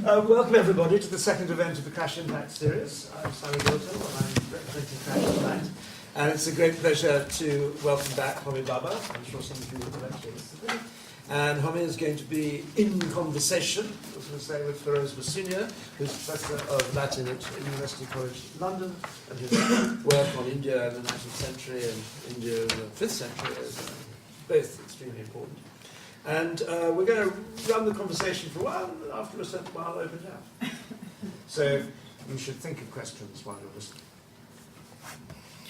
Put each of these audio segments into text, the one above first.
Welcome everybody to the second event of the CRASSH Impact series. I'm Simon Wilton and I'm representing CRASSH Impact. And it's a great pleasure to welcome back Homi Bhabha. I'm sure some of you will have actually listened to him. And Homi is going to be in conversation, I was going to say, with Phiroze Vasunia, who's Professor of Latin at University College London, and whose work on India in the 19th century and India in the 5th century is both extremely important. And we're going to run the conversation for a while, and after a certain while, open it up. So you should think of questions while you're listening.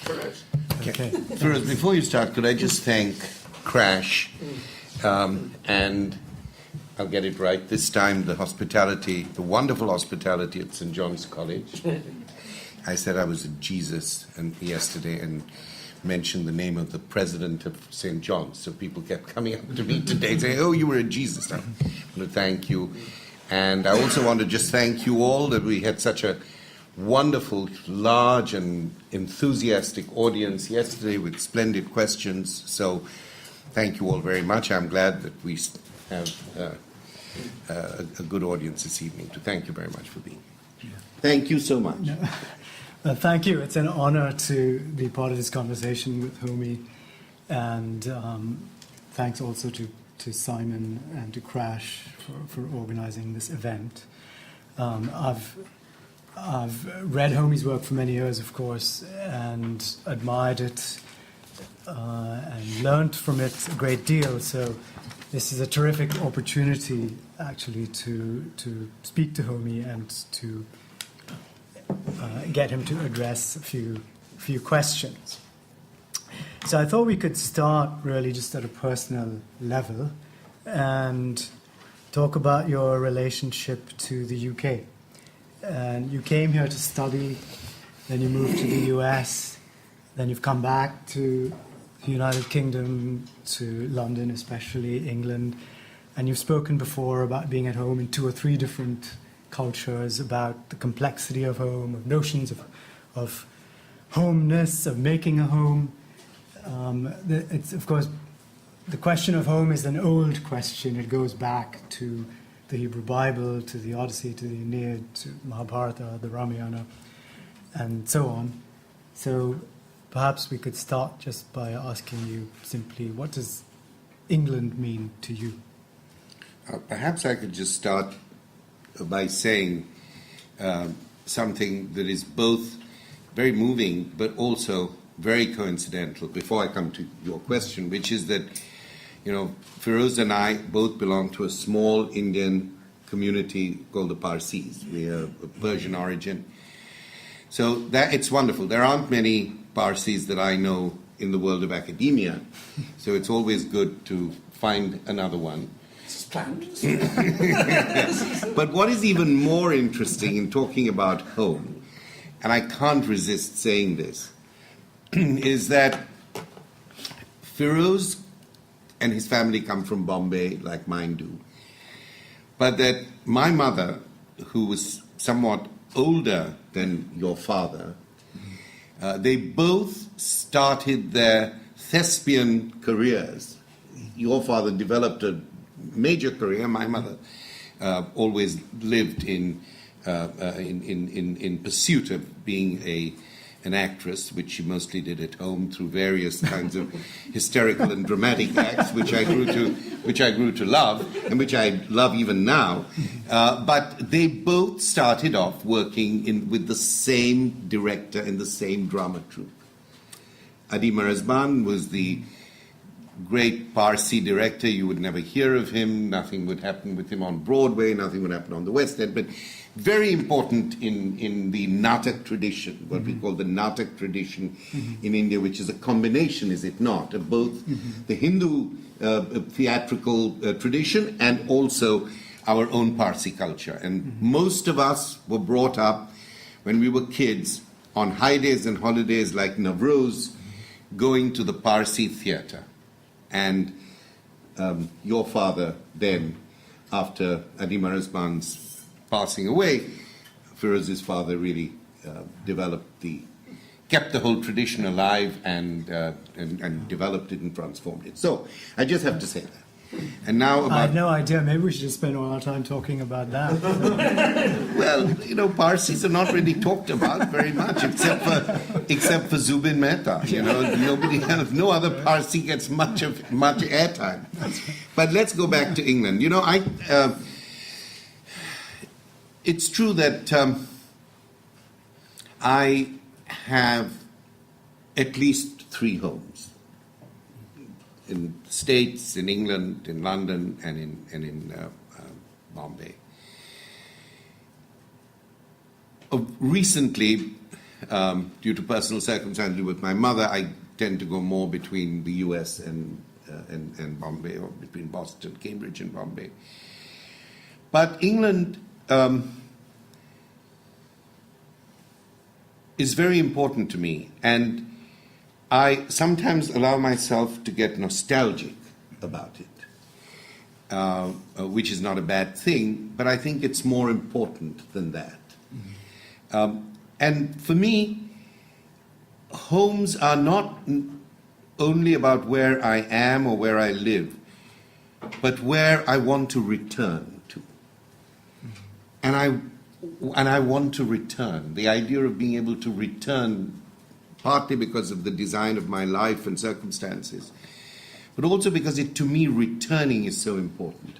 Phiroze. Okay. Phiroze, before you start, could I just thank CRASH, and I'll get it right this time, the hospitality, the wonderful hospitality at St. John's College. I said I was a Jesus yesterday and mentioned the name of the president of St. John's. So people kept coming up to me today saying, oh, you were a Jesus. I want to thank you. And I also want to just thank you all that we had such a wonderful, large and enthusiastic audience yesterday with splendid questions. So thank you all very much. I'm glad that we have a good audience this evening. So thank you very much for being here. Thank you so much. No. Thank you. It's an honor to be part of this conversation with Homi, and thanks also to Simon and to CRASH for organizing this event. I've read Homi's work for many years, of course, and admired it and learned from it a great deal. So this is a terrific opportunity, actually, to speak to Homi and to get him to address a few questions. So I thought we could start really just at a personal level and talk about your relationship to the UK. And you came here to study, then you moved to the US, then you've come back to the United Kingdom, to London especially, England, and you've spoken before about being at home in 2 or 3 different cultures, about the complexity of home, of notions of homeness, of making a home. It's, of course, the question of home is an old question. It goes back to the Hebrew Bible, to the Odyssey, to the Aeneid, to Mahabharata, the Ramayana, and so on. So perhaps we could start just by asking you simply, what does England mean to you? Perhaps I could just start by saying something that is both very moving but also very coincidental before I come to your question, which is that, Phiroze and I both belong to a small Indian community called the Parsis. We are of Persian origin. So that it's wonderful. There aren't many Parsis that I know in the world of academia, so it's always good to find another one. But what is even more interesting in talking about home, and I can't resist saying this, is that Phiroze and his family come from Bombay, like mine do, but that my mother, who was somewhat older than your father, they both started their thespian careers. Your father developed a major career. My mother always lived in pursuit of being an actress, which she mostly did at home through various kinds of hysterical and dramatic acts, which I grew to love, and which I love even now. But they both started off working with the same director in the same drama troupe. Adi Marazban was the great Parsi director. You would never hear of him. Nothing would happen with him on Broadway. Nothing would happen on the West End. But very important in the Natak tradition, what we call the Natak tradition in India, which is a combination, is it not, of both the Hindu theatrical tradition and also our own Parsi culture. And most of us were brought up, when we were kids, on high days and holidays like Navroz, going to the Parsi theatre. And your father then, after Adi Marazban's passing away, Phiroze's father really kept the whole tradition alive and developed it and transformed it. So I just have to say that. And now I had about, no idea. Maybe we should just spend all our time talking about that. well, you know, Parsis are not really talked about very much, except for Zubin Mehta. You know, nobody else, no other Parsi gets much airtime. But let's go back to England. You know, it's true that I have at least 3 homes. In the States, in England, in London, and in Bombay. Recently, due to personal circumstances with my mother, I tend to go more between the US and Bombay, or between Boston, Cambridge, and Bombay. But England is very important to me, and I sometimes allow myself to get nostalgic about it, which is not a bad thing, but I think it's more important than that. And for me, homes are not only about where I am or where I live, but where I want to return to. And I want to return. The idea of being able to return, partly because of the design of my life and circumstances, but also because to me, returning is so important.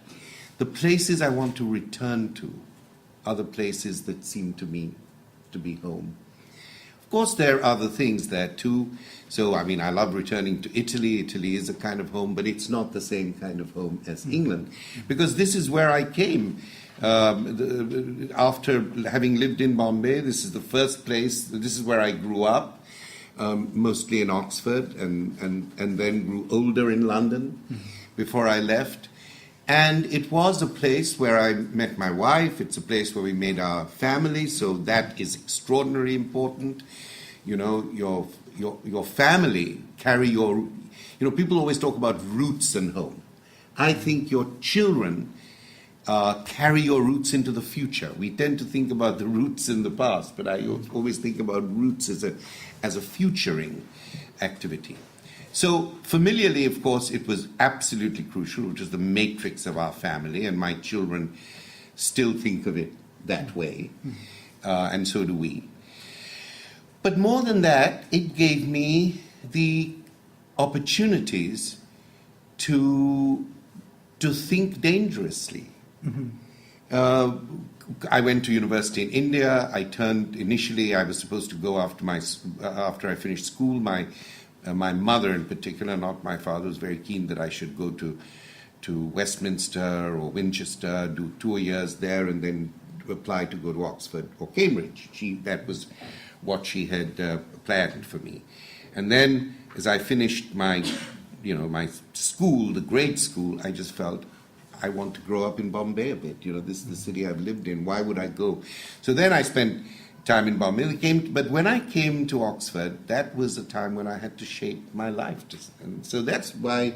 The places I want to return to are the places that seem to me to be home. Of course, there are other things there too. So, I mean, I love returning to Italy. Italy is a kind of home, but it's not the same kind of home as England, because this is where I came. After having lived in Bombay, this is the first place, this is where I grew up. Mostly in Oxford, and then grew older in London before I left. And it was a place where I met my wife. It's a place where we made our family, so that is extraordinarily important. You know, your family carry your, you know, people always talk about roots and home. I think your children carry your roots into the future. We tend to think about the roots in the past, but I always think about roots as a futuring activity. So familiarly, of course, it was absolutely crucial, which is the matrix of our family, and my children still think of it that way, and so do we. But more than that, it gave me the opportunities to think dangerously. I went to university in India. Initially, I was supposed to go after I finished school. My mother in particular, not my father, was very keen that I should go to Westminster or Winchester, do 2 years there, and then apply to go to Oxford or Cambridge. That was what she had planned for me. And then, as I finished my school, the grade school, I just felt, I want to grow up in Bombay a bit. You know, this is the city I've lived in. Why would I go? So then I spent time in Bombay. But when I came to Oxford, that was a time when I had to shape my life. And so that's why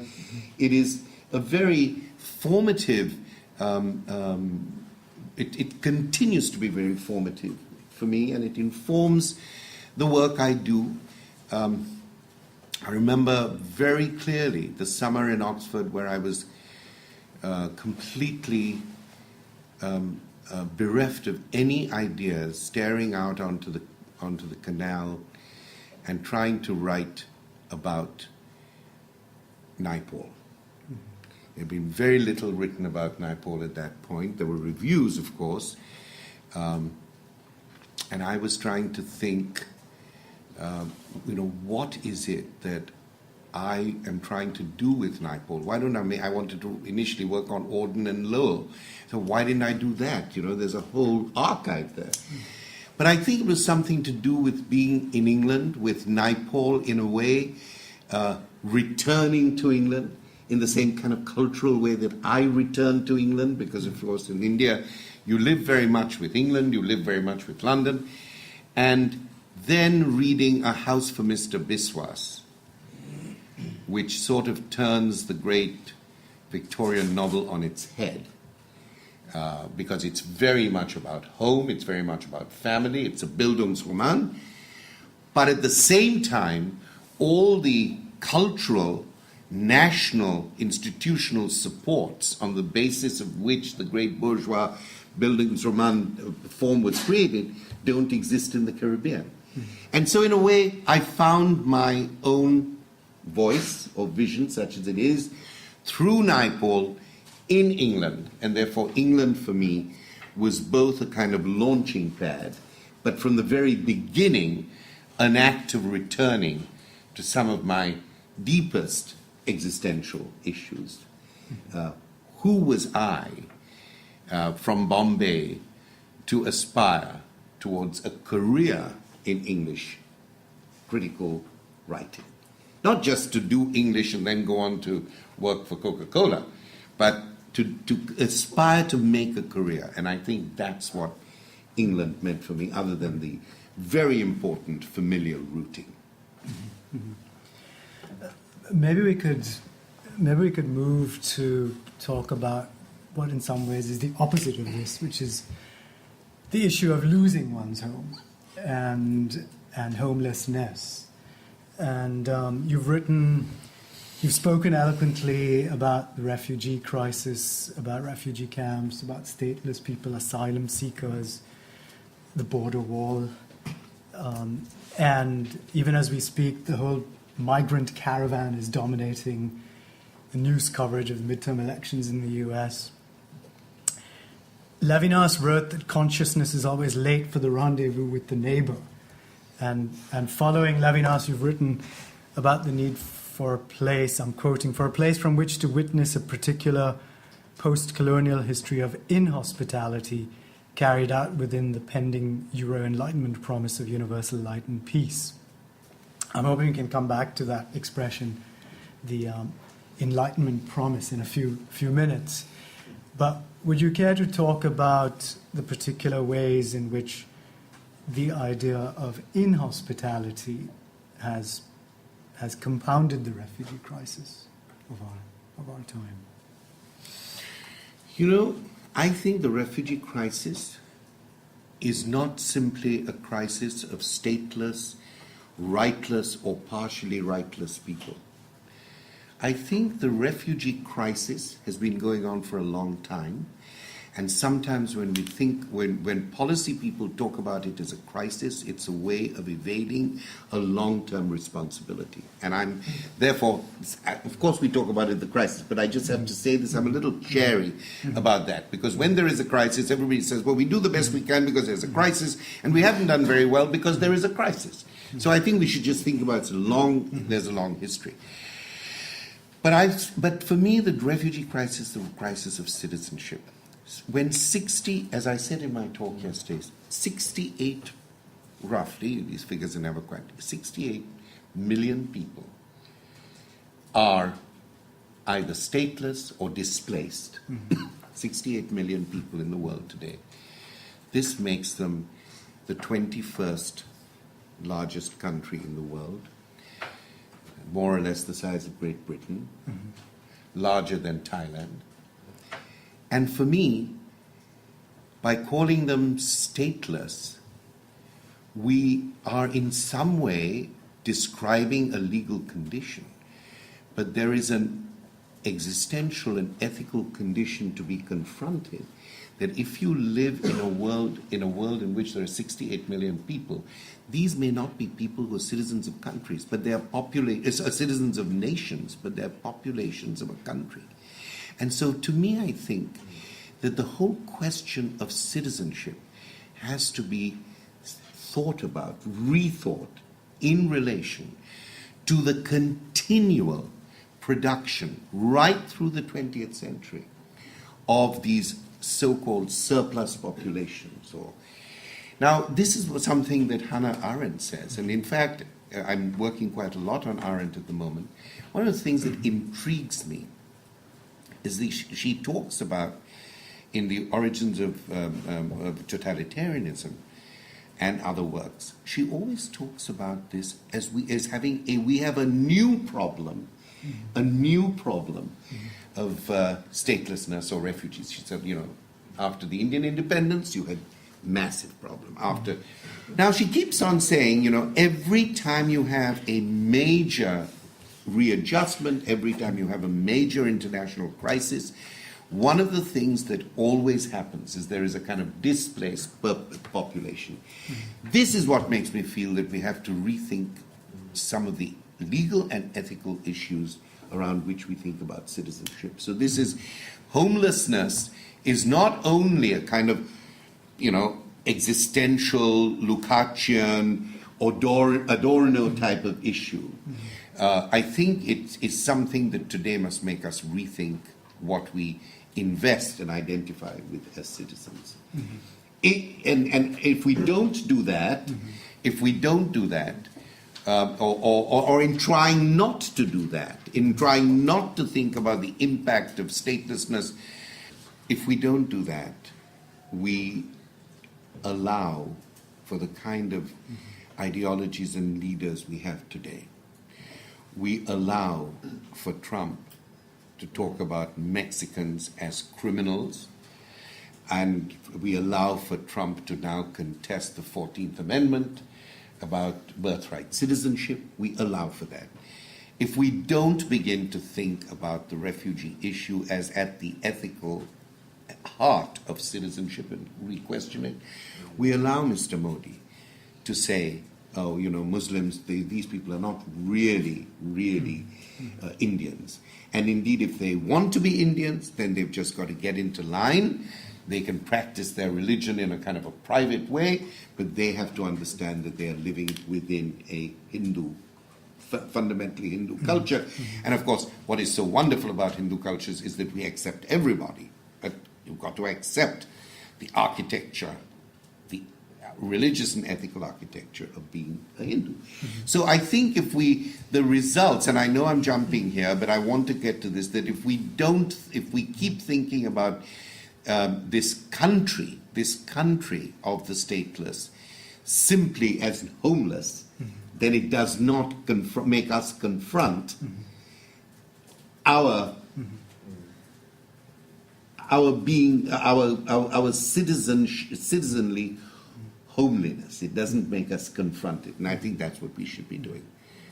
it is a very formative, it continues to be very formative for me, and it informs the work I do. I remember very clearly the summer in Oxford where I was completely bereft of any ideas, staring out onto the canal and trying to write about Naipaul. There had been very little written about Naipaul at that point. There were reviews, of course, and I was trying to think, what is it that I am trying to do with Naipaul? Why don't I wanted to initially work on Auden and Lowell. So why didn't I do that? You know, there's a whole archive there. But I think it was something to do with being in England, with Naipaul in a way, returning to England in the same kind of cultural way that I returned to England, because of course in India you live very much with England, you live very much with London, and then reading A House for Mr. Biswas, which sort of turns the great Victorian novel on its head, because it's very much about home, it's very much about family, it's a Bildungsroman, but at the same time, all the cultural national institutional supports on the basis of which the great bourgeois Bildungsroman form was created don't exist in the Caribbean. And so in a way, I found my own voice or vision, such as it is, through Naipaul in England. And therefore England for me was both a kind of launching pad, but from the very beginning, an act of returning to some of my deepest existential issues. Who was I from Bombay to aspire towards a career in English critical writing? Not just to do English and then go on to work for Coca-Cola, but to aspire to make a career. And I think that's what England meant for me, other than the very important familial rooting. Maybe we could move to talk about what in some ways is the opposite of this, which is the issue of losing one's home and homelessness. And you've spoken eloquently about the refugee crisis, about refugee camps, about stateless people, asylum seekers, the border wall. And even as we speak, the whole migrant caravan is dominating the news coverage of the midterm elections in the US. Levinas wrote that consciousness is always late for the rendezvous with the neighbor. And following Levinas, you've written about the need for a place, I'm quoting, for a place from which to witness a particular post-colonial history of inhospitality carried out within the pending Euro-Enlightenment promise of universal light and peace. I'm hoping we can come back to that expression, the Enlightenment promise, in a few minutes. But would you care to talk about the particular ways in which the idea of inhospitality has compounded the refugee crisis of our time? You know, I think the refugee crisis is not simply a crisis of stateless, rightless, or partially rightless people. I think the refugee crisis has been going on for a long time, and sometimes when policy people talk about it as a crisis, it's a way of evading a long-term responsibility. And therefore, of course we talk about it as the crisis, but I just have to say this, I'm a little chary about that, because when there is a crisis, everybody says, well, we do the best we can because there's a crisis, and we haven't done very well because there is a crisis. So I think we should just think about there's a long history. But for me, the refugee crisis is the crisis of citizenship. When as I said in my talk yesterday, 68, roughly, these figures are never quite, 68 million people are either stateless or displaced. 68 million people in the world today. This makes them the 21st largest country in the world, more or less the size of Great Britain, larger than Thailand. And for me, by calling them stateless, we are in some way describing a legal condition. But there is an existential and ethical condition to be confronted, that if you live in a world in which there are 68 million people, these may not be people who are citizens of countries, but they are citizens of nations, but they are populations of a country. And so to me, I think that the whole question of citizenship has to be thought about, rethought, in relation to the continual production, right through the 20th century, of these so-called surplus populations. Now, this is something that Hannah Arendt says, and in fact, I'm working quite a lot on Arendt at the moment. One of the things that intrigues me is she talks about, in the origins of totalitarianism and other works, she always talks about this as we have a new problem of statelessness or refugees. She said, after the Indian independence, you had massive problem. Now she keeps on saying, every time you have a major readjustment, every time you have a major international crisis, one of the things that always happens is there is a kind of displaced population. This is what makes me feel that we have to rethink some of the legal and ethical issues around which we think about citizenship. So this is, homelessness is not only a kind of, existential, Lukácsian, Adorno type of issue. I think it is something that today must make us rethink what we invest and identify with as citizens. And if we don't do that, or in trying not to do that, in trying not to think about the impact of statelessness, if we don't do that, we allow for the kind of ideologies and leaders we have today. We allow for Trump to talk about Mexicans as criminals, and we allow for Trump to now contest the 14th Amendment about birthright citizenship. We allow for that. If we don't begin to think about the refugee issue as at the ethical heart of citizenship and re-question it, we allow Mr. Modi to say, oh, Muslims, these people are not really Indians. And indeed, if they want to be Indians, then they've just got to get into line. They can practice their religion in a kind of a private way, but they have to understand that they are living within a fundamentally Hindu culture. And of course, what is so wonderful about Hindu cultures is that we accept everybody. But you've got to accept the architecture, the religious and ethical architecture of being a Hindu. So I think the results, and I know I'm jumping here, but I want to get to this, that if we keep thinking about this country of the stateless simply as homeless, then it does not make us confront our citizenly homeliness. It doesn't make us confront it, and I think that's what we should be doing.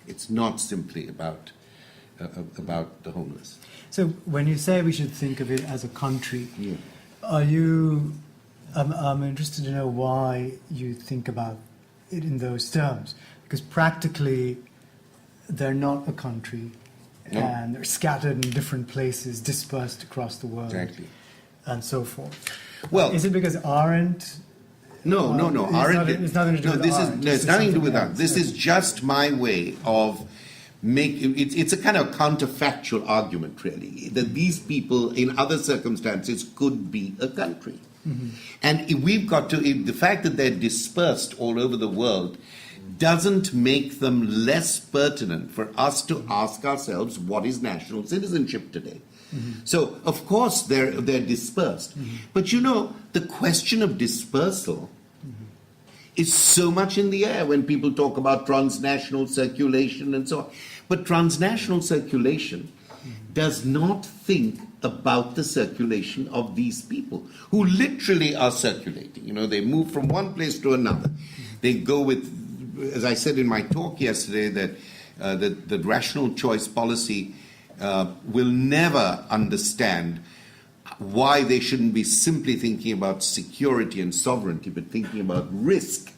It's not simply about the homeless. So when you say we should think of it as a country, I'm interested to know why you think about it in those terms, because practically they're not a country, and they're scattered in different places, dispersed across the world, exactly, and so forth. Well, is it because aren't? No. It's nothing to do with art. It's nothing to do with art. This is just my way of it's a kind of counterfactual argument, really, that these people in other circumstances could be a country. And we've got to, the fact that they're dispersed all over the world doesn't make them less pertinent for us to ask ourselves, what is national citizenship today? So, of course, they're dispersed. But the question of dispersal is so much in the air when people talk about transnational circulation and so on. But transnational circulation does not think about the circulation of these people who literally are circulating. They move from one place to another. They go with, as I said in my talk yesterday, that rational choice policy will never understand why they shouldn't be simply thinking about security and sovereignty, but thinking about risk.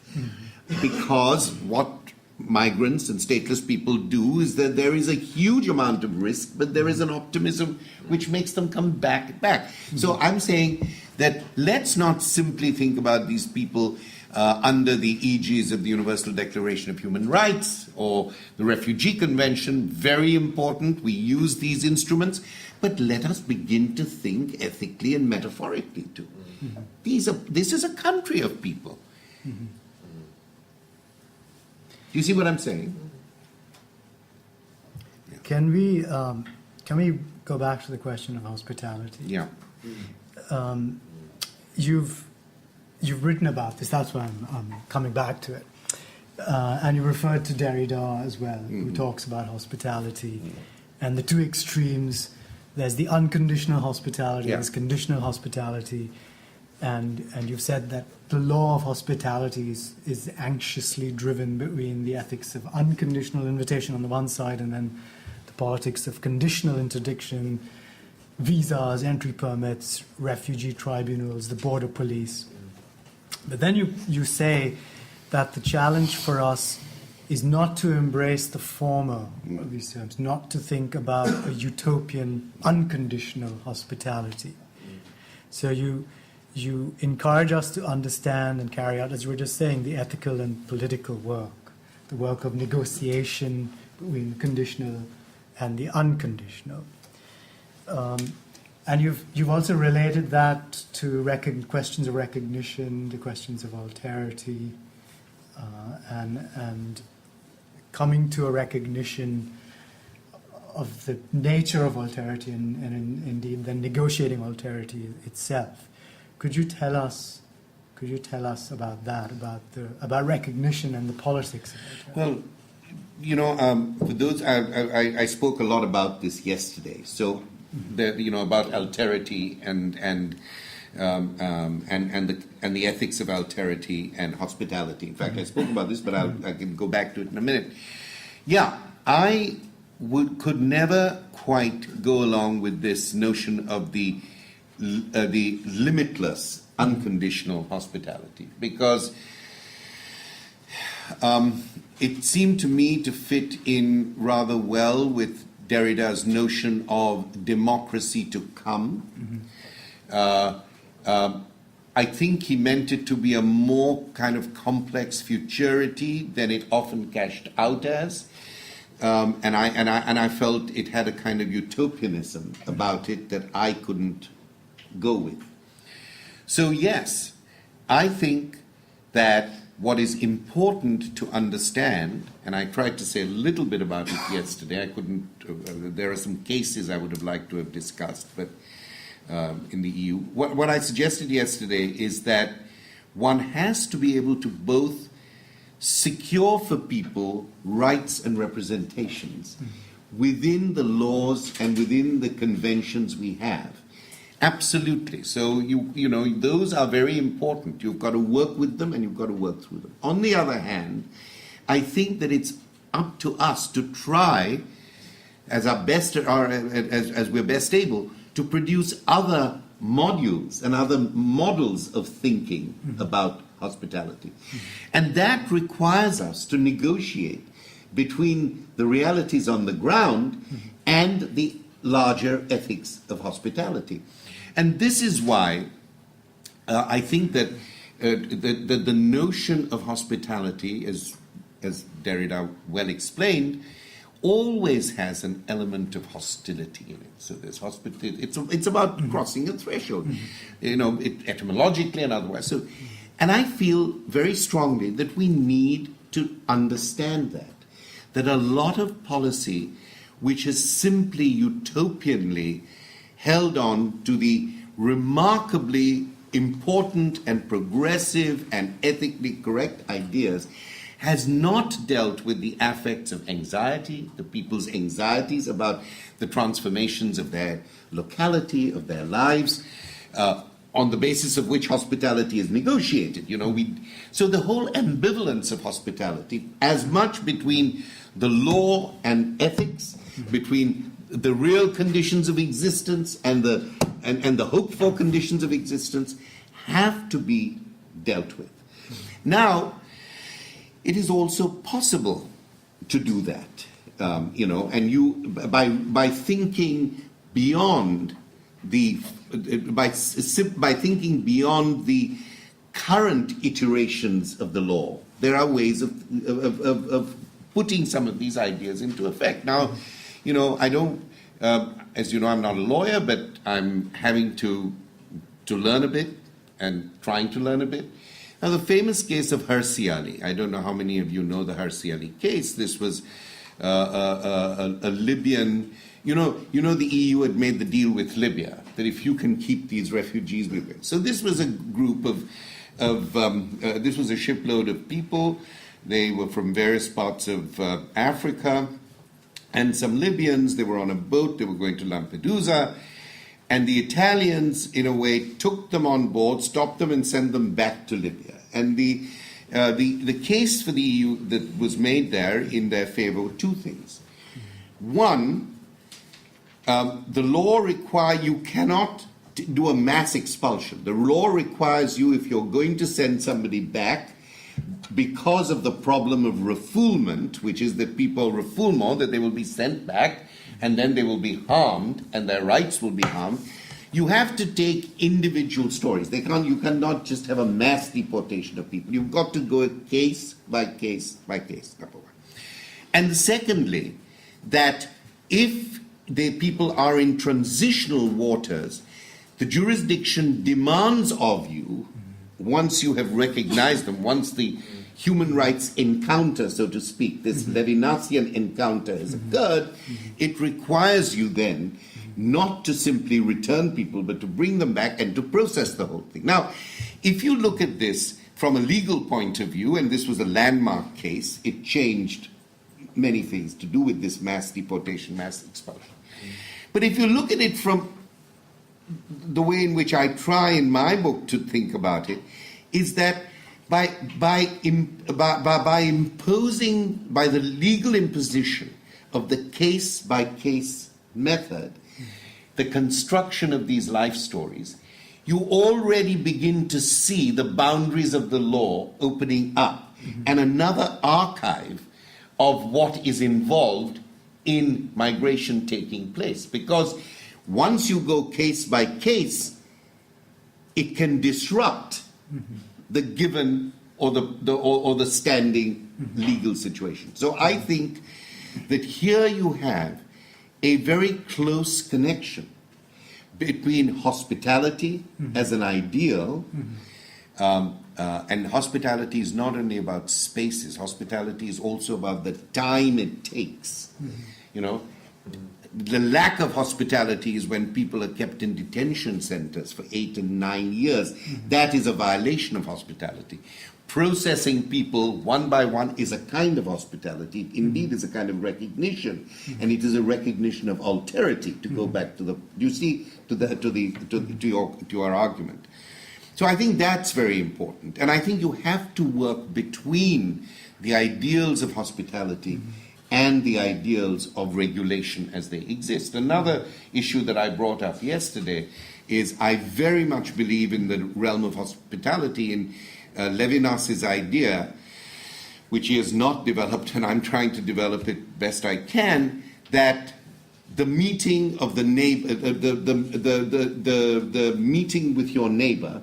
Because what migrants and stateless people do is that there is a huge amount of risk, but there is an optimism which makes them come back. So I'm saying that let's not simply think about these people under the aegis of the Universal Declaration of Human Rights or the Refugee Convention. Very important, we use these instruments, but let us begin to think ethically and metaphorically too. This is a country of people. Do you see what I'm saying? Yeah. Can we go back to the question of hospitality? Yeah. You've written about this. That's why I'm coming back to it. And you referred to Derrida as well, who talks about hospitality and the two extremes. There's the unconditional hospitality, there's conditional hospitality, and you've said that the law of hospitality is anxiously driven between the ethics of unconditional invitation on the one side and then the politics of conditional interdiction, visas, entry permits, refugee tribunals, the border police. But then you say that the challenge for us is not to embrace the former of these terms, not to think about a utopian, unconditional hospitality. So you encourage us to understand and carry out, as you were just saying, the ethical and political work, the work of negotiation between the conditional and the unconditional. And you've also related that to questions of recognition, the questions of alterity, and coming to a recognition of the nature of alterity and indeed then negotiating alterity itself. Could you tell us about that, about recognition and the politics of alterity? Well, for those, I spoke a lot about this yesterday. So, about alterity and the ethics of alterity and hospitality. In fact, I spoke about this, but I can go back to it in a minute. Yeah, I could never quite go along with this notion of the limitless, unconditional hospitality, because it seemed to me to fit in rather well with Derrida's notion of democracy to come. I think he meant it to be a more kind of complex futurity than it often cashed out as. And I felt it had a kind of utopianism about it that I couldn't go with. So yes, I think that what is important to understand, and I tried to say a little bit about it yesterday, I couldn't, there are some cases I would have liked to have discussed, but in the EU. What I suggested yesterday is that one has to be able to both secure for people rights and representations within the laws and within the conventions we have. Absolutely. So, you know, those are very important. You've got to work with them and you've got to work through them. On the other hand, I think that it's up to us to try, as our best, or as we're best able, to produce other modules and other models of thinking about hospitality. And that requires us to negotiate between the realities on the ground and the larger ethics of hospitality. And this is why I think that the notion of hospitality, as Derrida well explained, always has an element of hostility in it. So there's it's about crossing a threshold, you know, etymologically and otherwise. So, and I feel very strongly that we need to understand that a lot of policy which has simply utopianly held on to the remarkably important and progressive and ethically correct ideas has not dealt with the affects of anxiety, the people's anxieties about the transformations of their locality, of their lives, on the basis of which hospitality is negotiated. You know, so the whole ambivalence of hospitality, as much between the law and ethics, between the real conditions of existence and the hoped for conditions of existence, have to be dealt with. Now, it is also possible to do that, you know, and you by thinking beyond by thinking beyond the current iterations of the law. There are ways of putting some of these ideas into effect. Now, you know, I don't, as you know, I'm not a lawyer, but I'm having to learn a bit and trying to learn a bit. Now, the famous case of Hirsi Ali, I don't know how many of you know the Hirsi Ali case. This was a Libyan, you know, the EU had made the deal with Libya, that if you can keep these refugees with it. So this was a group this was a shipload of people. They were from various parts of Africa, and some Libyans. They were on a boat, they were going to Lampedusa, and the Italians, in a way, took them on board, stopped them, and sent them back to Libya. And the case for the EU that was made there in their favor were two things. One, the law requires you cannot do a mass expulsion. The law requires you, if you're going to send somebody back, because of the problem of refoulement, which is that people refoul more, that they will be sent back, and then they will be harmed, and their rights will be harmed. You have to take individual stories. You cannot just have a mass deportation of people. You've got to go case by case by case, number one. And secondly, that if the people are in transitional waters, the jurisdiction demands of you, once you have recognized them, once the human rights encounter, so to speak, this Levinasian encounter has occurred, it requires you then not to simply return people, but to bring them back and to process the whole thing. Now, if you look at this from a legal point of view, and this was a landmark case, it changed many things to do with this mass deportation, mass expulsion. But if you look at it from the way in which I try in my book to think about it, is that by imposing, by the legal imposition of the case-by-case method, the construction of these life stories, you already begin to see the boundaries of the law opening up, and another archive of what is involved in migration taking place. Because once you go case by case, it can disrupt the given or the standing legal situation. So I think that here you have a very close connection between hospitality as an ideal, and hospitality is not only about spaces, hospitality is also about the time it takes. You know, the lack of hospitality is when people are kept in detention centers for 8 and 9 years. That is a violation of hospitality. Processing people one by one is a kind of hospitality. It indeed is a kind of recognition, and it is a recognition of alterity. To go back to the, you see, to your argument. So I think that's very important, and I think you have to work between the ideals of hospitality and the ideals of regulation as they exist. Another issue that I brought up yesterday is I very much believe in the realm of hospitality, in Levinas's idea, which he has not developed, and I'm trying to develop it best I can, that the meeting of the neighbor, the meeting with your neighbor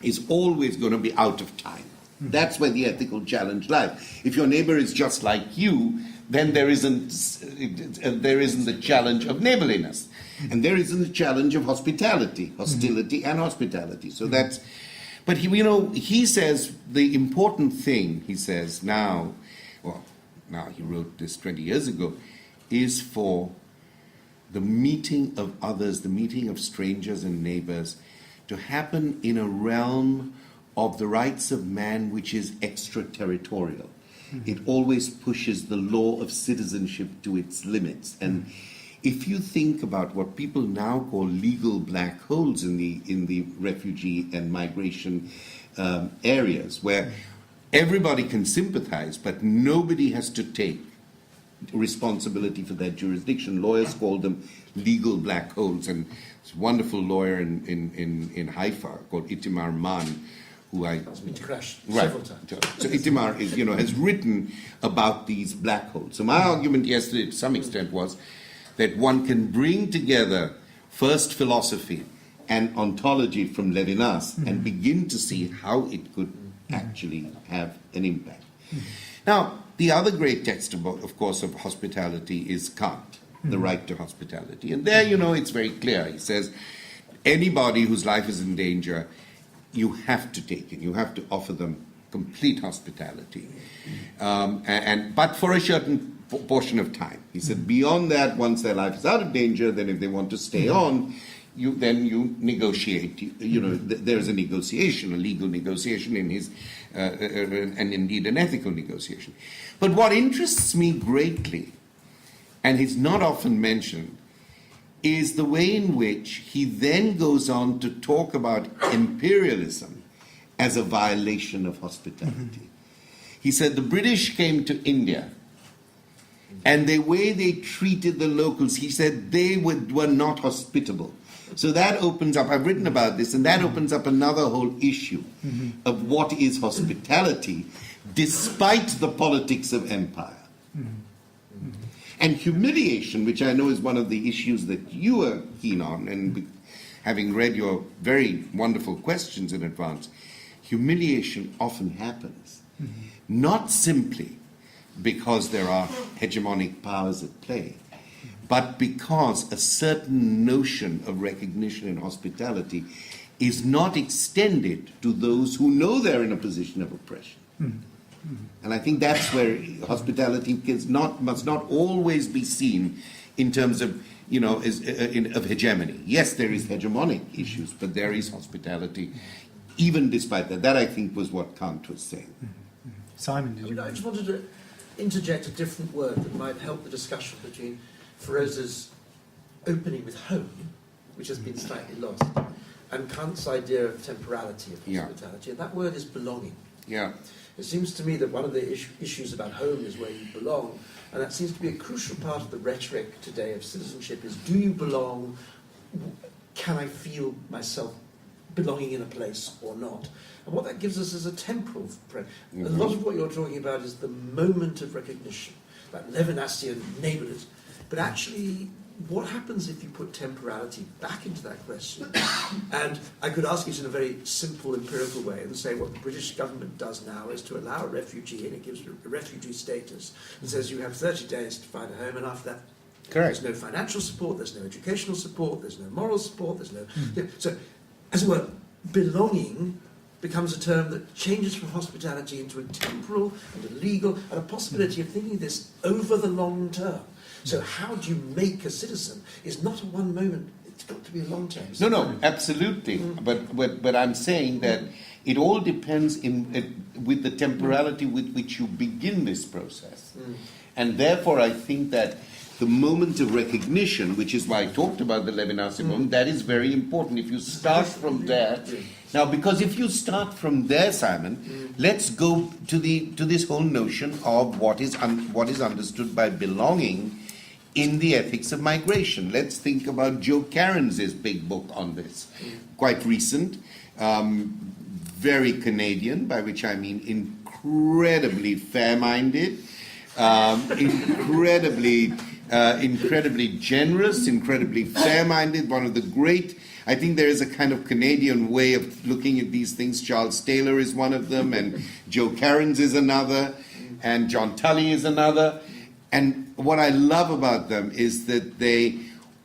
is always going to be out of time. That's where the ethical challenge lies. If your neighbor is just like you, then there isn't the challenge of neighborliness, and there isn't the challenge of hospitality, hostility and hospitality. So that's. But he says the important thing. He says now he wrote this 20 years ago, is for the meeting of others, the meeting of strangers and neighbors, to happen in a realm of the rights of man which is extraterritorial. It always pushes the law of citizenship to its limits. And if you think about what people now call legal black holes in the refugee and migration areas, where everybody can sympathize, but nobody has to take responsibility for their jurisdiction. Lawyers call them legal black holes. And this wonderful lawyer in Haifa called Itamar Man, who That's been to CRASSH right. several times. So Itamar is, has written about these black holes. So my argument yesterday, to some extent, was that one can bring together first philosophy and ontology from Levinas and begin to see how it could actually have an impact. Now, the other great text, of course, of hospitality is Kant, the right to hospitality. And there, it's very clear. He says, anybody whose life is in danger, you have to take it. You have to offer them complete hospitality. But for a certain portion of time. He said, beyond that, once their life is out of danger, then if they want to stay on, you negotiate. There's a negotiation, a legal negotiation in his, and indeed an ethical negotiation. But what interests me greatly, and is not often mentioned, is the way in which he then goes on to talk about imperialism as a violation of hospitality. He said the British came to India And the way they treated the locals, he said they were not hospitable. So that opens up, I've written about this, and that opens up another whole issue of what is hospitality, despite the politics of empire. And humiliation, which I know is one of the issues that you are keen on, and having read your very wonderful questions in advance, humiliation often happens, not simply because there are hegemonic powers at play, but because a certain notion of recognition and hospitality is not extended to those who know they're in a position of oppression. And I think that's where hospitality must not always be seen in terms of, of hegemony. Yes, there is hegemonic issues, but there is hospitality, even despite that. That, I think, was what Kant was saying. Simon, did you? I just wanted to interject a different word that might help the discussion between Phiroze's opening with home, which has been slightly lost, and Kant's idea of temporality of hospitality, and that word is belonging. Yeah. It seems to me that one of the issues about home is where you belong, and that seems to be a crucial part of the rhetoric today of citizenship is, do you belong? Can I feel myself belonging in a place or not? And what that gives us is a temporal A lot of what you're talking about is the moment of recognition, that Levinasian neighbourhood. But actually, what happens if you put temporality back into that question? And I could ask it in a very simple, empirical way and say what the British government does now is to allow a refugee, and it gives a refugee status, and says you have 30 days to find a home, and after that, Correct. there's no financial support, there's no educational support, there's no moral support, there's no... So, as it were, belonging becomes a term that changes from hospitality into a temporal and a legal and a possibility of thinking this over the long term. So how do you make a citizen is not a one moment, it's got to be a long term. No, absolutely. But I'm saying that it all depends with the temporality with which you begin this process. And therefore I think that the moment of recognition, which is why I talked about the Levinasian moment, that is very important. If you start from there... Now, because if you start from there, Simon, let's go to this whole notion of what is understood by belonging in the ethics of migration. Let's think about Joe Cairns' big book on this, quite recent, very Canadian, by which I mean incredibly fair-minded, incredibly generous, incredibly fair-minded, one of the great... I think there is a kind of Canadian way of looking at these things. Charles Taylor is one of them, and Joe Cairns is another, and John Tully is another. And what I love about them is that they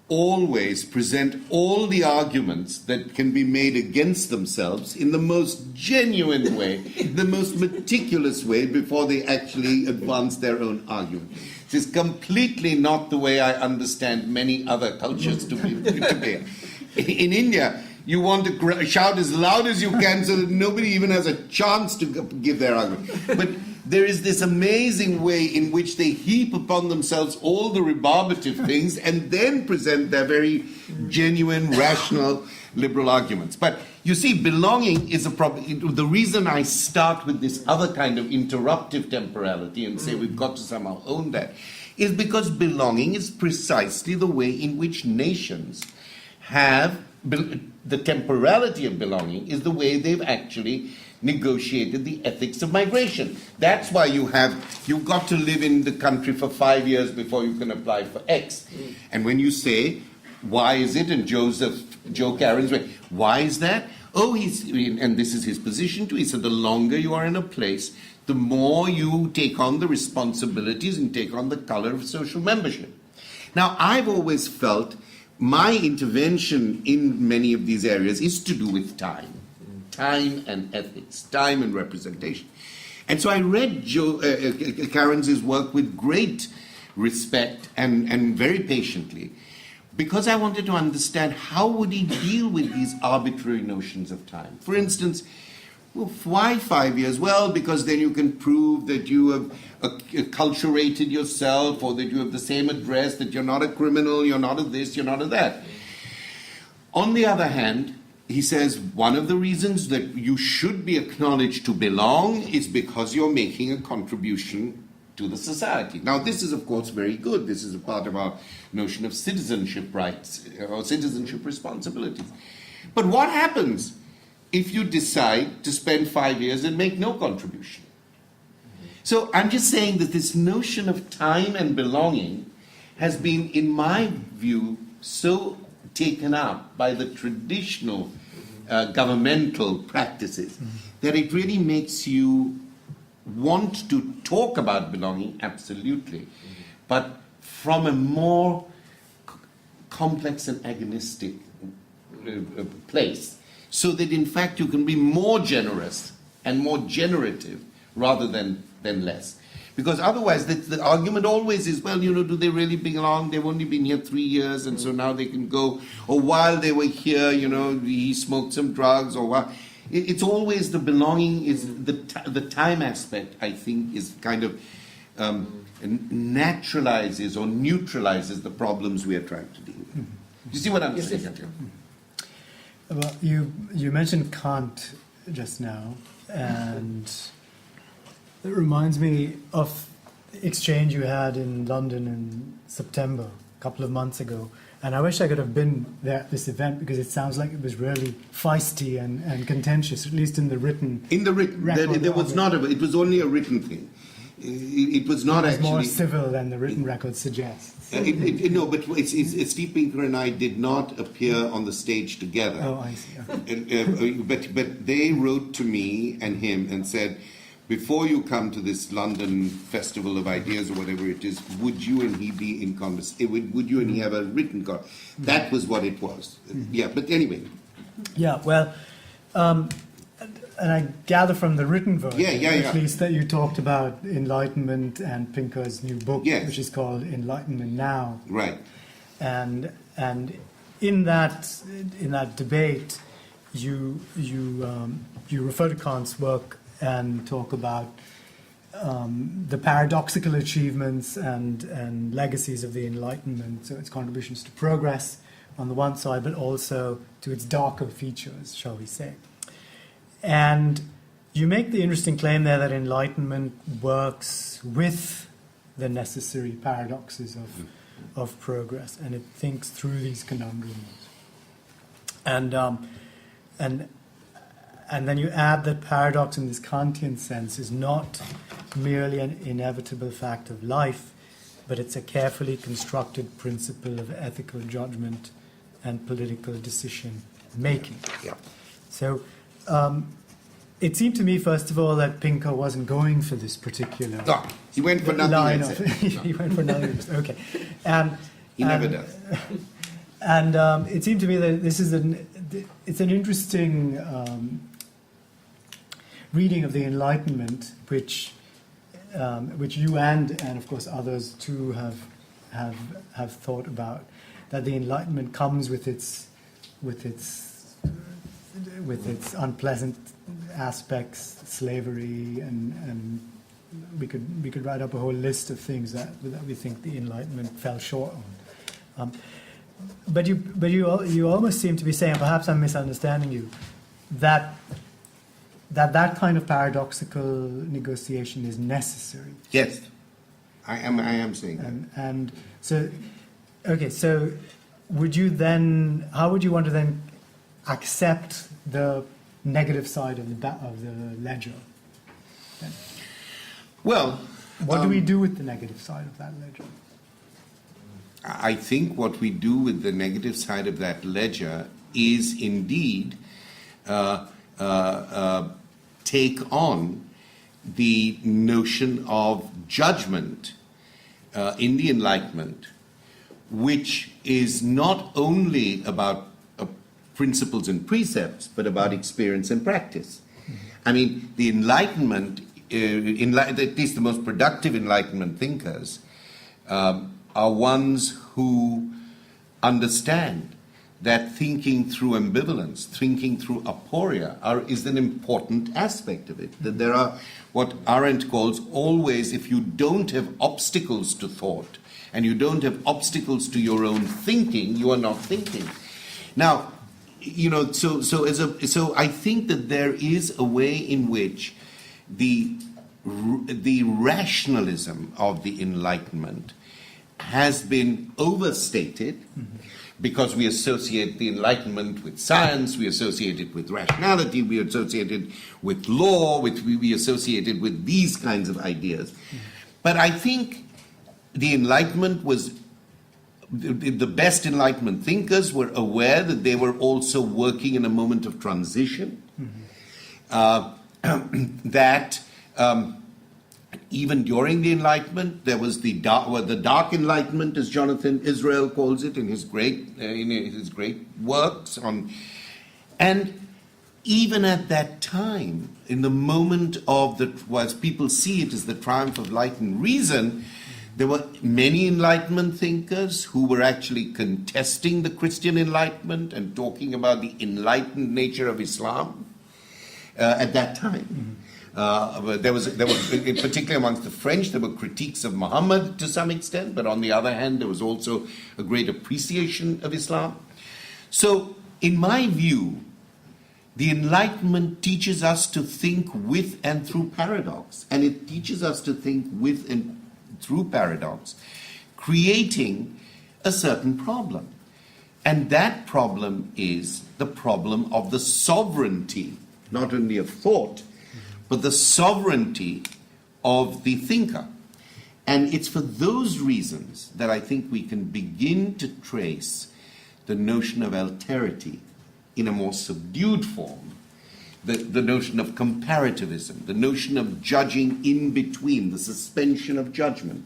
always present all the arguments that can be made against themselves in the most genuine way, the most meticulous way, before they actually advance their own argument. This is completely not the way I understand many other cultures to be. In India, you want to shout as loud as you can so that nobody even has a chance to give their argument. But there is this amazing way in which they heap upon themselves all the rebarbative things and then present their very genuine, rational, liberal arguments. But you see, belonging is a problem. The reason I start with this other kind of interruptive temporality and say we've got to somehow own that is because belonging is precisely the way in which nations have the temporality of belonging is the way they've actually negotiated the ethics of migration. That's why you've got to live in the country for 5 years before you can apply for X. And when you say, why is it? And Joe Cairns, why is that? And this is his position too. He said the longer you are in a place, the more you take on the responsibilities and take on the color of social membership. Now, I've always felt my intervention in many of these areas is to do with time and ethics, time and representation. And so I read Joe Cairns' work with great respect and very patiently, because I wanted to understand how would he deal with these arbitrary notions of time. For instance, well, why 5 years? Well, because then you can prove that you have acculturated yourself, or that you have the same address, that you're not a criminal, you're not a this, you're not a that. On the other hand, he says one of the reasons that you should be acknowledged to belong is because you're making a contribution to the society. Now, this is, of course, very good. This is a part of our notion of citizenship rights or citizenship responsibilities. But what happens if you decide to spend 5 years and make no contribution? So I'm just saying that this notion of time and belonging has been, in my view, so taken up by the traditional governmental practices that it really makes you want to talk about belonging, absolutely, but from a more complex and agonistic place, so that in fact you can be more generous and more generative rather than less. Because otherwise the argument always is, well, you know, do they really belong? They've only been here 3 years and so now they can go. Or while they were here, you know, he smoked some drugs or what. It's always the belonging, is the time aspect, I think, is kind of naturalizes or neutralizes the problems we are trying to deal with. You see what I'm saying? Yes. Well, you mentioned Kant just now, and it reminds me of the exchange you had in London in September, a couple of months ago. And I wish I could have been there at this event, because it sounds like it was really feisty and contentious, at least in the written. In the written, there was not it was only a written thing. It was not actually more civil than the written record suggests. No, but Steve Pinker and I did not appear on the stage together. Oh, I see. Okay. But they wrote to me and him and said, before you come to this London Festival of Ideas or whatever it is, would you and he be in conversation? Would you and he have a written conversation? That was what it was. Yeah, but anyway. Yeah, well, and I gather from the written version, at least, that you talked about enlightenment and Pinker's new book, which is called Enlightenment Now. Right. And in that debate, you refer to Kant's work and talk about the paradoxical achievements and legacies of the Enlightenment, so its contributions to progress on the one side, but also to its darker features, shall we say. And you make the interesting claim there that Enlightenment works with the necessary paradoxes of progress, and it thinks through these conundrums. And then you add that paradox in this Kantian sense is not merely an inevitable fact of life, but it's a carefully constructed principle of ethical judgment and political decision making. Yeah. So it seemed to me, first of all, that Pinker wasn't going for this particular he went for nothing. He went for nothing. Okay. He never does. And it seemed to me that this is it's an interesting reading of the Enlightenment, which you and of course others too have thought about, that the Enlightenment comes with its unpleasant aspects, slavery, and we could write up a whole list of things that we think the Enlightenment fell short on. But you almost seem to be saying, perhaps I'm misunderstanding you, that kind of paradoxical negotiation is necessary. Yes, I am saying that. And so, okay, so would you then? How would you want to then accept the negative side of the ledger? Then? Well, what do we do with the negative side of that ledger? I think what we do with the negative side of that ledger is indeed take on the notion of judgment in the Enlightenment, which is not only about principles and precepts, but about experience and practice. I mean, the Enlightenment, at least the most productive Enlightenment thinkers, are ones who understand that thinking through ambivalence, thinking through aporia, is an important aspect of it. That there are what Arendt calls always, if you don't have obstacles to thought, and you don't have obstacles to your own thinking, you are not thinking. Now, you know, so I think that there is a way in which the the rationalism of the Enlightenment has been overstated because we associate the Enlightenment with science, we associate it with rationality, we associate it with law, we associate it with these kinds of ideas. But I think the Enlightenment was, the best Enlightenment thinkers were aware that they were also working in a moment of transition, that even during the Enlightenment, there was the dark Enlightenment, as Jonathan Israel calls it in his great works on. And even at that time, in the moment of as people see it as the triumph of light and reason, there were many Enlightenment thinkers who were actually contesting the Christian Enlightenment and talking about the enlightened nature of Islam at that time. There was, in particular amongst the French, there were critiques of Muhammad to some extent, but on the other hand, there was also a great appreciation of Islam. So, in my view, the Enlightenment teaches us to think with and through paradox, and it teaches us to think with and through paradox, creating a certain problem. And that problem is the problem of the sovereignty, not only of thought, but the sovereignty of the thinker. And it's for those reasons that I think we can begin to trace the notion of alterity in a more subdued form, the notion of comparativism, the notion of judging in between, the suspension of judgment.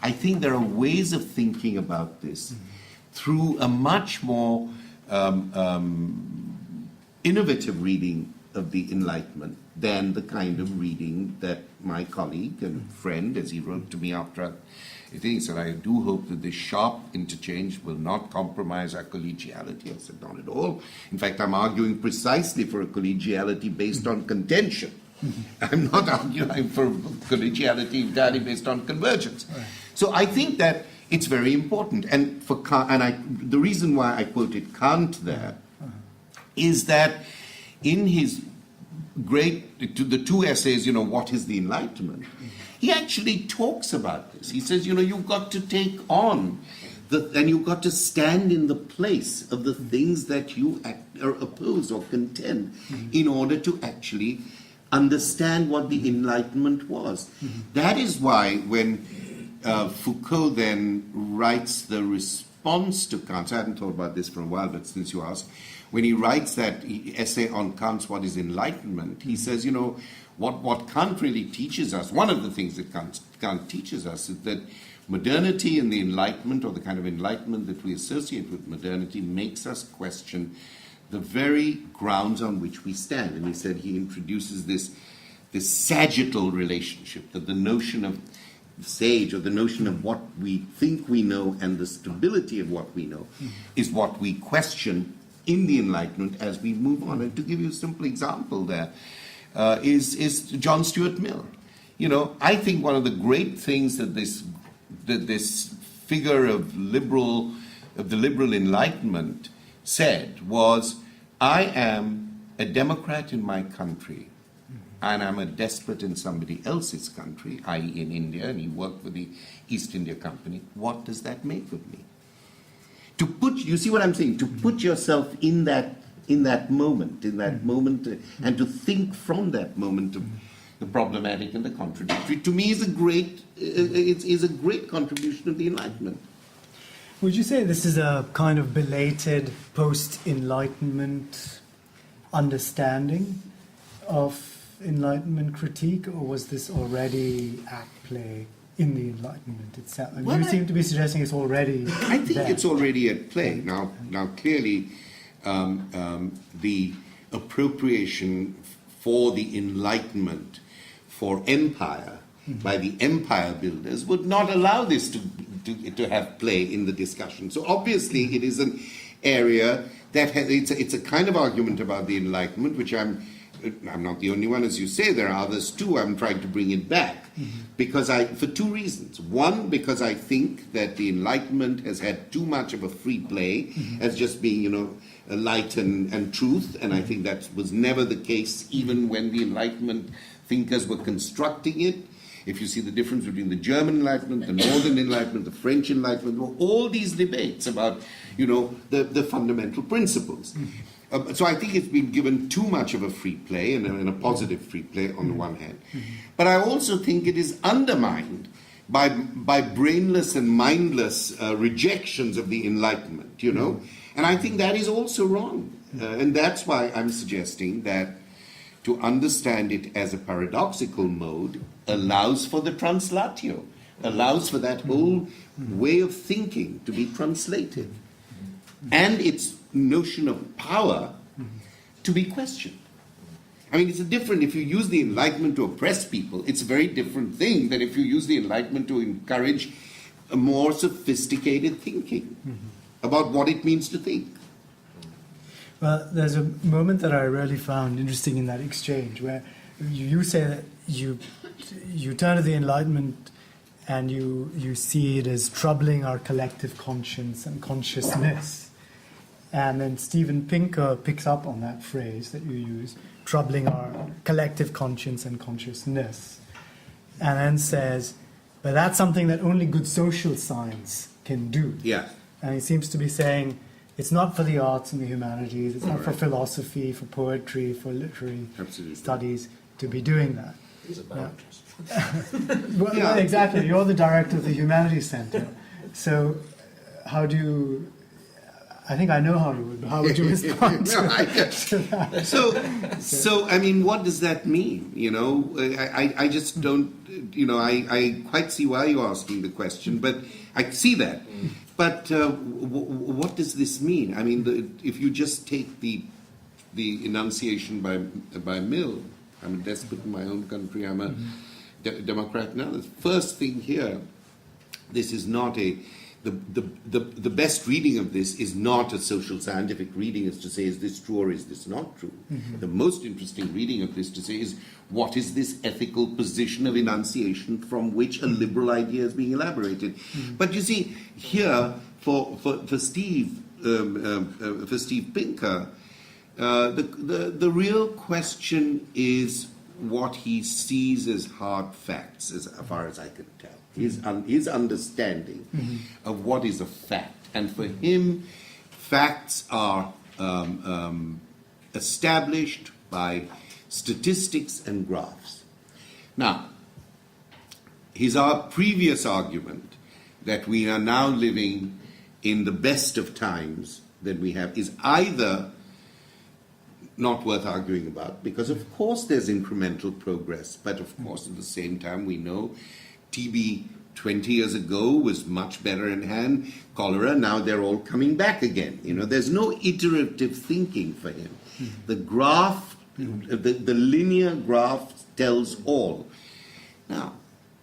I think there are ways of thinking about this through a much more innovative reading of the Enlightenment than the kind of reading that my colleague and friend, as he wrote to me after I think he said, I do hope that this sharp interchange will not compromise our collegiality. I said, not at all. In fact, I'm arguing precisely for a collegiality based on contention. I'm not arguing for collegiality entirely based on convergence. Right. So I think that it's very important. And for Kant, and the reason why I quoted Kant there is that in his the two essays, what is the Enlightenment? He actually talks about this. He says, you've got to take on and you've got to stand in the place of the things that you oppose or contend in order to actually understand what the Enlightenment was. That is why when Foucault then writes the response to Kant, I hadn't thought about this for a while, but since you asked, when he writes that essay on Kant's What is Enlightenment, he says, what Kant really teaches us, one of the things that Kant teaches us is that modernity and the Enlightenment, or the kind of Enlightenment that we associate with modernity, makes us question the very grounds on which we stand. And he said he introduces this sagittal relationship, that the notion of sage, or the notion of what we think we know and the stability of what we know, is what we question in the Enlightenment as we move on. And to give you a simple example there, is John Stuart Mill. I think one of the great things that this figure of the liberal Enlightenment said was, I am a Democrat in my country, and I'm a despot in somebody else's country, i.e. in India, and he worked for the East India Company. What does that make of me? You see what I'm saying? To put yourself in that moment, and to think from that moment of the problematic and the contradictory, to me is a great contribution of the Enlightenment. Would you say this is a kind of belated post-Enlightenment understanding of Enlightenment critique, or was this already at play in the Enlightenment itself? You seem to be suggesting it's already I think there. It's already at play. Now clearly, the appropriation for the Enlightenment for empire by the empire builders would not allow this to have play in the discussion. So obviously it is an area that it's a kind of argument about the Enlightenment, which I'm not the only one, as you say. There are others too. I'm trying to bring it back because for two reasons. One, because I think that the Enlightenment has had too much of a free play as just being, light and truth, and I think that was never the case even when the Enlightenment thinkers were constructing it, if you see the difference between the German Enlightenment, the Northern Enlightenment, the French Enlightenment, all these debates about, the fundamental principles. So I think it's been given too much of a free play, and a positive free play on the one hand. But I also think it is undermined by brainless and mindless rejections of the Enlightenment, And I think that is also wrong. And that's why I'm suggesting that to understand it as a paradoxical mode allows for the translatio, allows for that whole way of thinking to be translated, and its notion of power to be questioned. I mean, it's different if you use the Enlightenment to oppress people. It's a very different thing than if you use the Enlightenment to encourage a more sophisticated thinking about what it means to think. Well, there's a moment that I really found interesting in that exchange where you say that you turn to the Enlightenment and you see it as troubling our collective conscience and consciousness. And then Steven Pinker picks up on that phrase that you use, troubling our collective conscience and consciousness, and then says, but that's something that only good social science can do. Yeah. And he seems to be saying, it's not for the arts and the humanities, it's not for philosophy, for poetry, for literary studies to be doing that. He's a biologist. Well, exactly. You're the director of the Humanities Center. So how do you... I think I know how would you respond to that? So, I mean, what does that mean? I just don't, I quite see why you're asking the question, but I see that. But what does this mean? I mean, if you just take the enunciation by Mill, I'm a despot in my own country, I'm a Democrat now. The first thing here, this is not the best reading of this is not a social scientific reading as to say, is this true or is this not true? The most interesting reading of this to say is, what is this ethical position of enunciation from which a liberal idea is being elaborated? But you see, here, for Steve Pinker, the real question is what he sees as hard facts, as far as I can tell. His understanding of what is a fact. And for him, facts are established by statistics and graphs. Now, our previous argument that we are now living in the best of times that we have is either not worth arguing about, because of course there's incremental progress, but of course at the same time we know TB 20 years ago was much better in hand. Cholera, now they're all coming back again. There's no iterative thinking for him. The graph, the linear graph tells all. Now,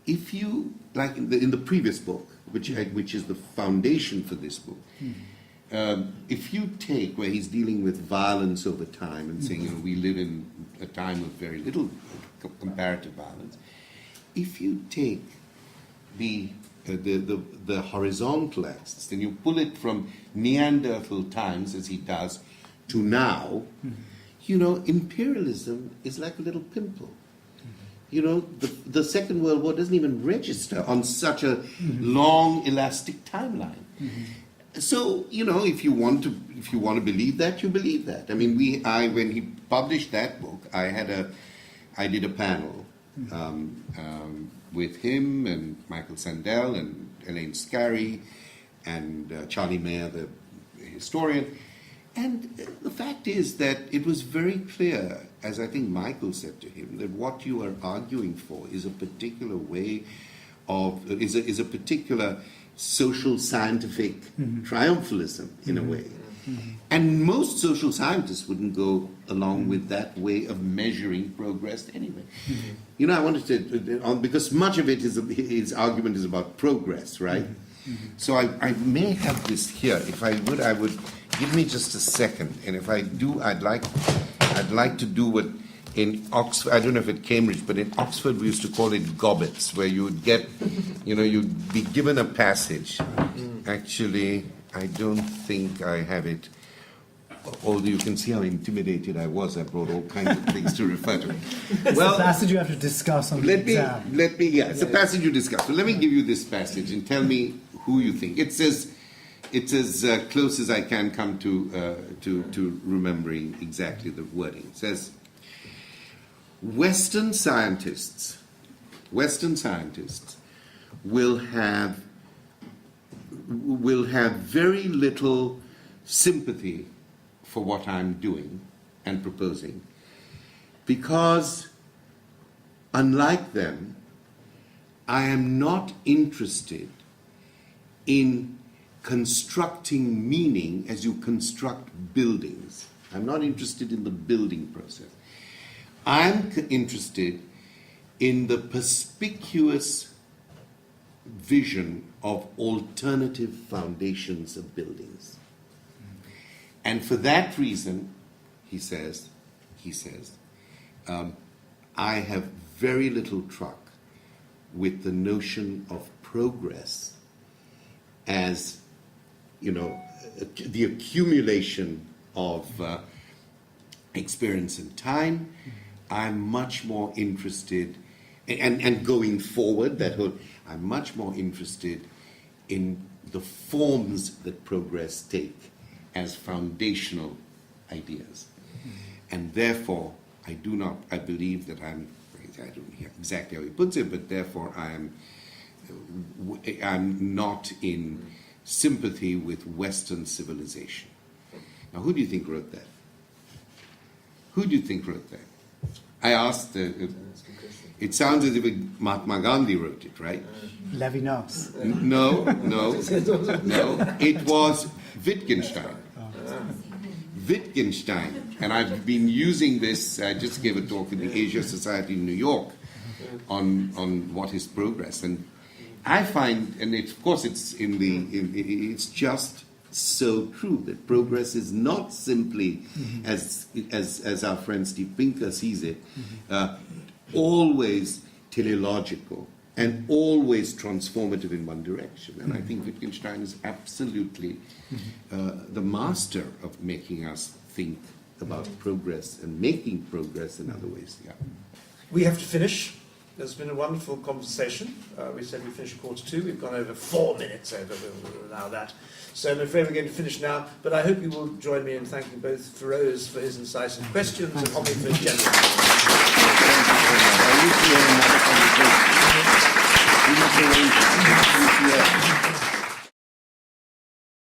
if you, like in the previous book, which is the foundation for this book, if you take where he's dealing with violence over time and saying, we live in a time of very little comparative violence, if you take the horizontal axis, then you pull it from Neanderthal times, as he does, to now, imperialism is like a little pimple. The Second World War doesn't even register on such a long, elastic timeline. So, if you want to believe that, you believe that. I mean, when he published that book, I did a panel with him and Michael Sandel and Elaine Scarry and Charlie Mayer, the historian. And the fact is that it was very clear, as I think Michael said to him, that what you are arguing for is a particular way of, is a particular social scientific triumphalism in a way. And most social scientists wouldn't go along with that way of measuring progress anyway. I wanted to, because much of it his argument is about progress, right? So I may have this here. If I would give me just a second. And if I do, I'd like to do what in Oxford, I don't know if at Cambridge, but in Oxford we used to call it gobbets, where you would get, you'd be given a passage. Actually, I don't think I have it although you can see how intimidated I was, I brought all kinds of things to refer to. It's a passage you have to discuss on the exam. It's a passage you discuss. So let me give you this passage and tell me who you think. It's as close as I can come to remembering exactly the wording. It says, Western scientists will have very little sympathy for what I'm doing and proposing, because unlike them, I am not interested in constructing meaning as you construct buildings. I'm not interested in the building process. I'm interested in the perspicuous vision of alternative foundations of buildings. And for that reason, he says, I have very little truck with the notion of progress as, the accumulation of experience and time. I'm much more interested, and going forward, I'm much more interested in the forms that progress take as foundational ideas. And therefore, I believe that I don't know exactly how he puts it, but therefore I'm not in sympathy with Western civilization. Now, who do you think wrote that? I asked, it sounds as if Mahatma Gandhi wrote it, right? Levinas. No, it was Wittgenstein. Wittgenstein, and I've been using this, I just gave a talk in the Asia Society in New York on what is progress, and I find, and of course it's it's just so true that progress is not simply as our friend Steve Pinker sees it, always teleological and always transformative in one direction. And I think Wittgenstein is absolutely the master of making us think about progress and making progress in other ways. Yeah. We have to finish. There's been a wonderful conversation. We said we'd finish 1:45. We've gone over 4 minutes over. We'll allow that. So I'm afraid we're going to finish now. But I hope you will join me in thanking both Phiroze for his incisive questions and Homi for his general. I used to have another conversation. We must arrange it.